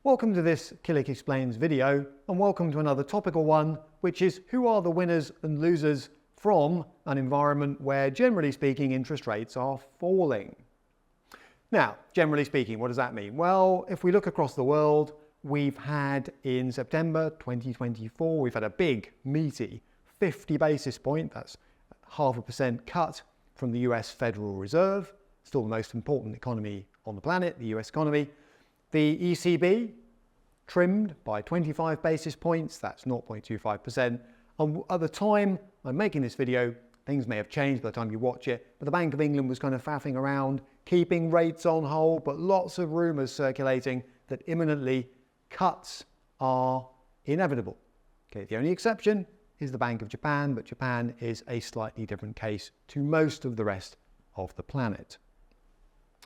Welcome to this Killick Explains video, and welcome to another topical one, which is who are the winners and losers from an environment where, generally speaking, interest rates are falling. Now, generally speaking, what does that mean? Well, if we look across the world, we've had in September 2024, we've had a big, meaty 50 basis point, that's 0.5% cut from the US Federal Reserve, still the most important economy on the planet, the US economy. The ECB trimmed by 25 basis points, that's 0.25%. And at the time I'm making this video, things may have changed by the time you watch it, but the Bank of England was kind of faffing around, keeping rates on hold, but lots of rumours circulating that imminently cuts are inevitable. Okay, the only exception is the Bank of Japan, but Japan is a slightly different case to most of the rest of the planet.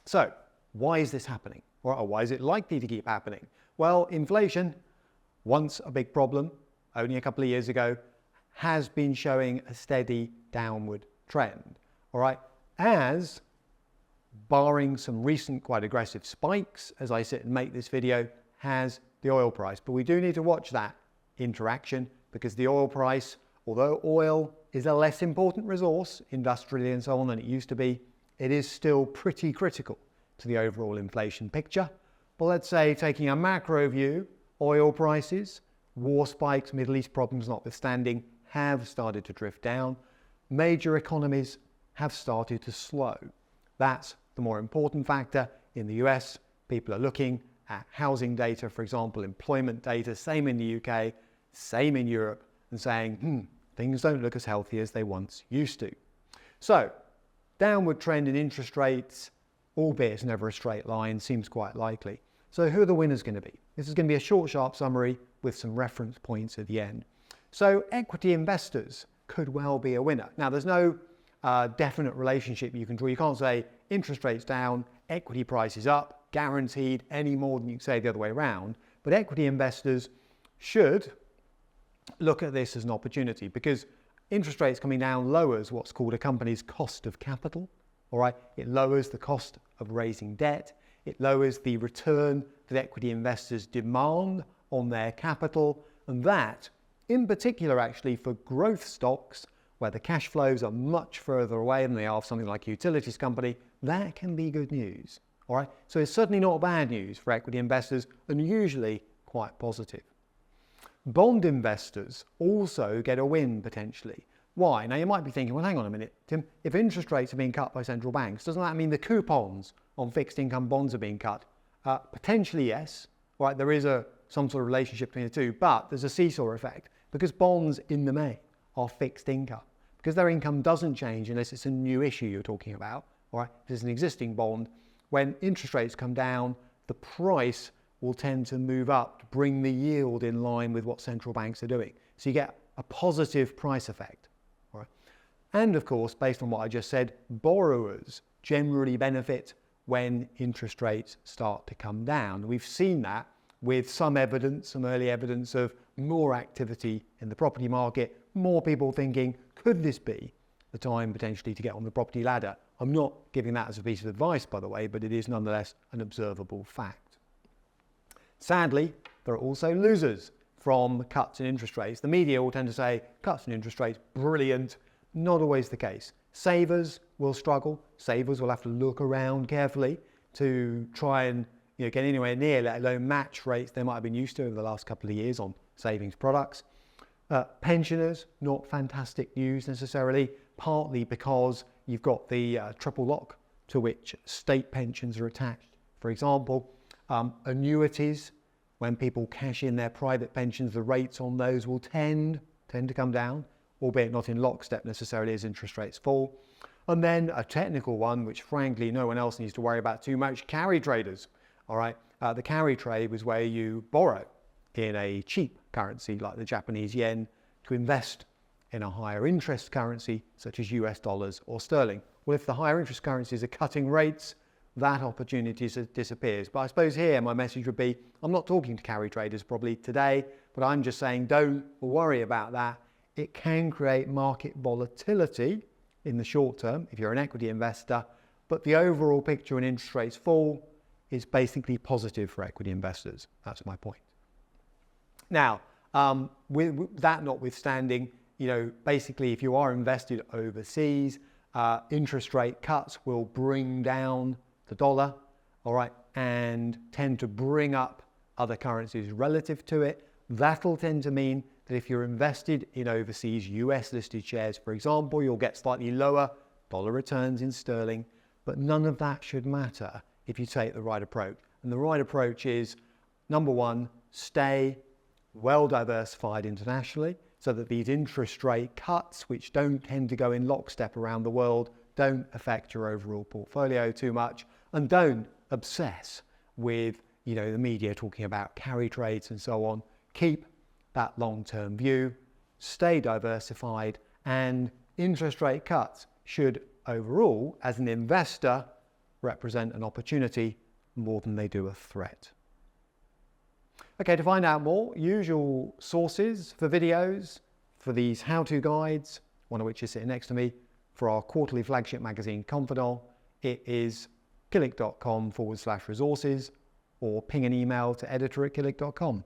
So, why is this happening? Or why is it likely to keep happening? Well, inflation, once a big problem, only a couple of years ago, has been showing a steady downward trend. All right, as barring some recent quite aggressive spikes, as I sit and make this video, has the oil price. But we do need to watch that interaction because the oil price, although oil is a less important resource industrially and so on than it used to be, it is still pretty critical to the overall inflation picture. But let's say, taking a macro view, oil prices, war spikes, Middle East problems notwithstanding, have started to drift down. Major economies have started to slow. That's the more important factor. In the US, people are looking at housing data, for example, employment data, same in the UK, same in Europe, and saying, things don't look as healthy as they once used to. So, downward trend in interest rates, albeit it's never a straight line, seems quite likely. So who are the winners going to be? This is going to be a short, sharp summary with some reference points at the end. So equity investors could well be a winner. Now, there's no definite relationship you can draw. You can't say interest rates down, equity prices up, guaranteed, any more than you can say the other way around. But equity investors should look at this as an opportunity because interest rates coming down lowers what's called a company's cost of capital. All right, it lowers the cost of raising debt. It lowers the return that equity investors demand on their capital. And that, in particular, actually for growth stocks, where the cash flows are much further away than they are for something like a utilities company, that can be good news. All right, so it's certainly not bad news for equity investors and usually quite positive. Bond investors also get a win potentially. Why? Now you might be thinking, well, hang on a minute, Tim, if interest rates are being cut by central banks, doesn't that mean the coupons on fixed income bonds are being cut? Potentially, yes. Right, there is some sort of relationship between the two, but there's a seesaw effect because bonds in the main are fixed income. Because their income doesn't change unless it's a new issue you're talking about. All right, if it's an existing bond, when interest rates come down, the price will tend to move up to bring the yield in line with what central banks are doing. So you get a positive price effect. And of course, based on what I just said, borrowers generally benefit when interest rates start to come down. We've seen that with some evidence, some early evidence of more activity in the property market, more people thinking, could this be the time potentially to get on the property ladder? I'm not giving that as a piece of advice, by the way, but it is nonetheless an observable fact. Sadly, there are also losers from cuts in interest rates. The media will tend to say, cuts in interest rates, brilliant. Not always the case. Savers will struggle. Savers will have to look around carefully to try and get anywhere near, let alone match rates they might have been used to over the last couple of years on savings products. Pensioners, not fantastic news necessarily, partly because you've got the triple lock to which state pensions are attached. For example, annuities, when people cash in their private pensions, the rates on those will tend to come down, albeit not in lockstep necessarily as interest rates fall. And then a technical one, which frankly no one else needs to worry about too much, carry traders. All right, the carry trade was where you borrow in a cheap currency like the Japanese yen to invest in a higher interest currency such as US dollars or sterling. Well, if the higher interest currencies are cutting rates, that opportunity disappears. But I suppose here my message would be, I'm not talking to carry traders probably today, but I'm just saying don't worry about that. It can create market volatility in the short term if you're an equity investor, but the overall picture when interest rates fall it's basically positive for equity investors. That's my point. Now, with that notwithstanding, basically if you are invested overseas, interest rate cuts will bring down the dollar, all right, and tend to bring up other currencies relative to it. That'll tend to mean that if you're invested in overseas US listed shares, for example, you'll get slightly lower dollar returns in sterling, but none of that should matter if you take the right approach. And the right approach is, number one, stay well diversified internationally so that these interest rate cuts, which don't tend to go in lockstep around the world, don't affect your overall portfolio too much, and don't obsess with the media talking about carry trades and so on. Keep that long-term view, stay diversified, and interest rate cuts should overall, as an investor, represent an opportunity more than they do a threat. Okay, to find out more, usual sources for videos, for these how-to guides, one of which is sitting next to me, for our quarterly flagship magazine, Confidant, it is killik.com/resources, or ping an email to editor@killik.com.